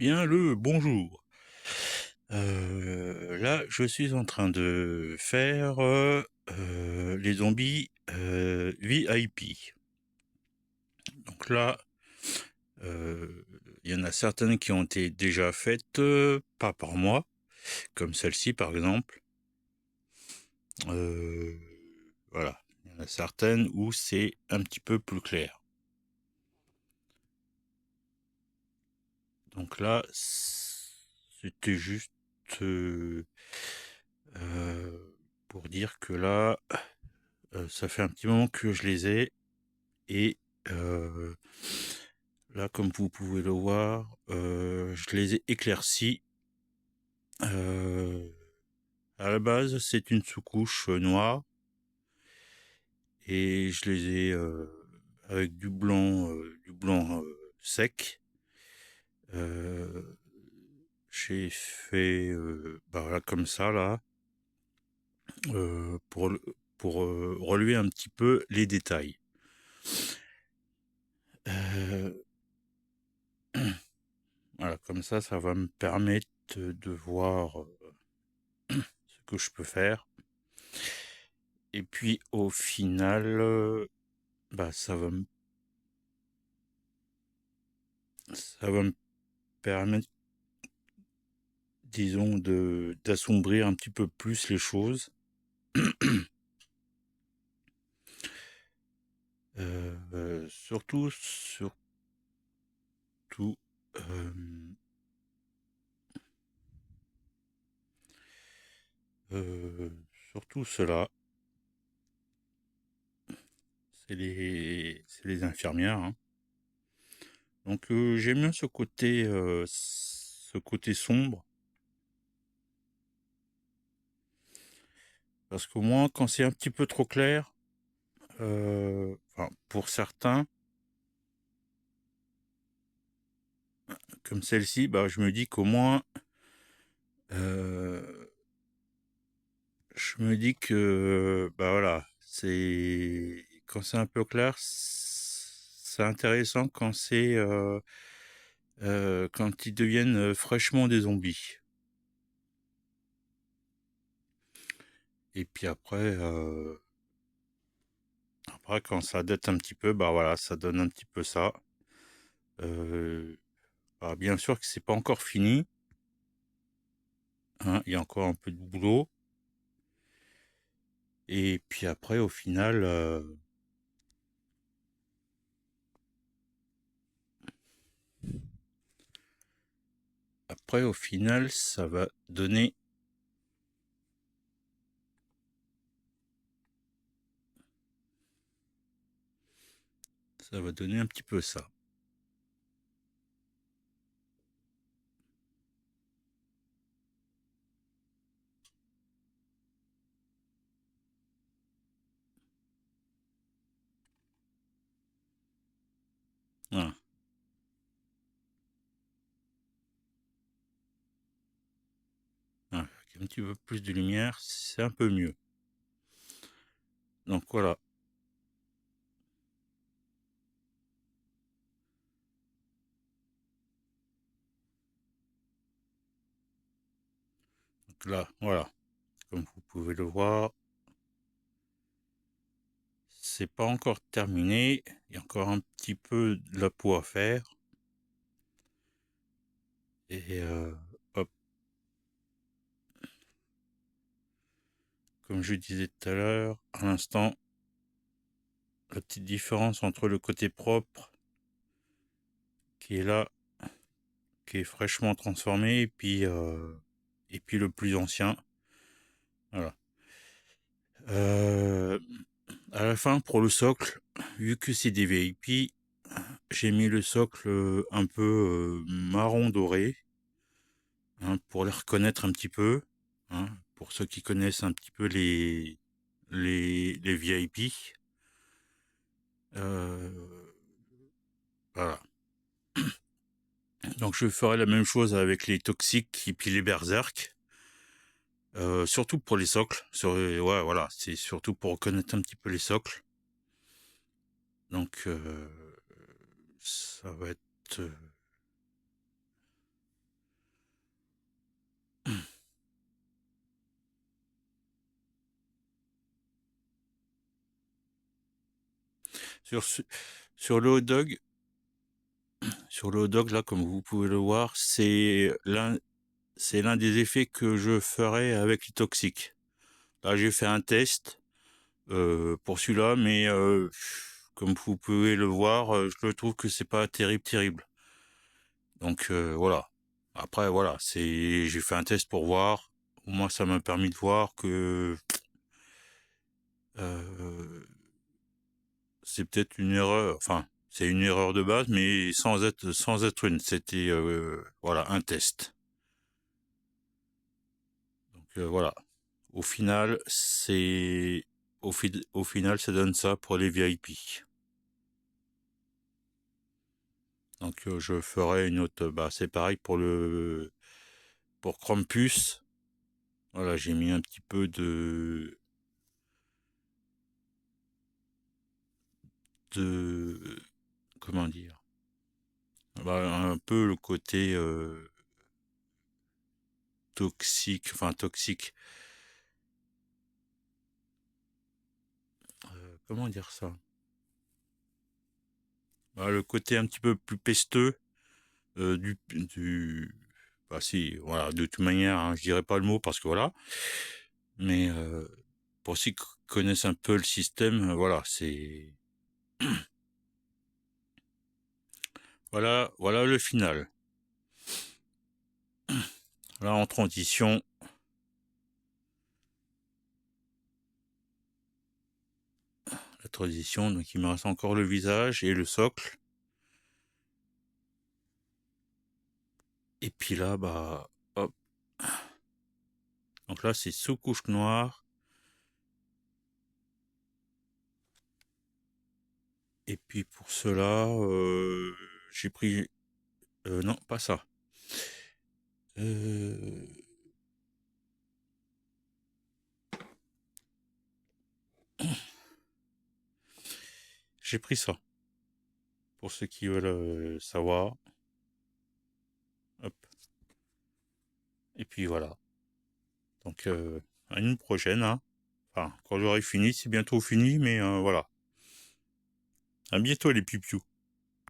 Bien le bonjour. Là, je suis en train de faire les zombies VIP. Donc là, euh, il y en a certaines qui ont été déjà faites, pas par moi, comme celle-ci par exemple. Euh, voilà, il y en a certaines où c'est un petit peu plus clair. Donc là, c'était juste euh, euh, pour dire que là, ça fait un petit moment que je les ai et euh, là, comme vous pouvez le voir, je les ai éclaircis. Euh, à la base, c'est une sous-couche noire et je les ai avec du blanc sec. Euh, j'ai fait bah voilà, comme ça là pour relever un petit peu les détails. Euh, voilà, comme ça va me permettre de voir ce que je peux faire. Et puis au final, bah ça va me permettre, disons, de d'assombrir un petit peu plus les choses. Surtout, euh, euh, surtout cela, c'est les infirmières, hein. Donc j'aime bien ce côté sombre, parce qu'au moins quand c'est un petit peu trop clair, enfin pour certains, comme celle-ci, bah je me dis qu'au moins, euh, je me dis que bah voilà, c'est quand c'est un peu clair, c'est intéressant quand ils deviennent fraîchement des zombies. Et puis après quand ça date un petit peu, bah voilà, ça donne un petit peu ça. Euh, Alors bien sûr que c'est pas encore fini, hein, il y a encore un peu de boulot. Et puis après, au final, ça va donner un petit peu ça. Voilà. Voilà. Avec un petit peu plus de lumière, c'est un peu mieux. Donc voilà. Donc là, voilà. Comme vous pouvez le voir, c'est pas encore terminé. Il y a encore un petit peu de la peau à faire. Et hop, comme je disais tout à l'heure, à l'instant, la petite différence entre le côté propre qui est là, qui est fraîchement transformé, et puis le plus ancien. Voilà. Euh, à la fin, pour le socle, vu que c'est des VIP, j'ai mis le socle un peu marron doré, hein, pour les reconnaître un petit peu, hein, pour ceux qui connaissent un petit peu les VIP. Euh, voilà. Donc je ferai la même chose avec les toxiques et puis les berserk. Surtout pour les socles. Ouais, voilà, c'est surtout pour reconnaître un petit peu les socles. Donc ça va être Sur, sur le hot dog, là, comme vous pouvez le voir, c'est l'un des effets que je ferai avec les toxiques. Là, j'ai fait un test pour celui-là, mais comme vous pouvez le voir, je trouve que c'est pas terrible. Donc voilà. Après voilà, j'ai fait un test pour voir. Moi, ça m'a permis de voir que euh, c'est peut-être une erreur. Enfin, c'est une erreur de base, mais sans être une. C'était voilà, un test. Donc voilà. Au final, au final, ça donne ça pour les VIP. Donc je ferai une autre. Bah c'est pareil pour Krampus. Voilà, j'ai mis un petit peu de comment dire. Bah, un peu le côté toxique. Comment dire ça? Bah, le côté un petit peu plus pesteux du. Bah si, voilà, de toute manière, hein, je dirais pas le mot parce que voilà. Mais pour ceux qui connaissent un peu le système, voilà, c'est voilà le final. Là, en transition, la transition, donc il me reste encore le visage et le socle. Et puis là, bah, hop. Donc là, c'est sous couche noire. Et puis pour cela, j'ai pris... non, pas ça. Euh, j'ai pris ça. Pour ceux qui veulent savoir. Hop. Et puis voilà. Donc, à une prochaine. Hein. Enfin, quand j'aurai fini, c'est bientôt fini, mais voilà. À bientôt les pipious.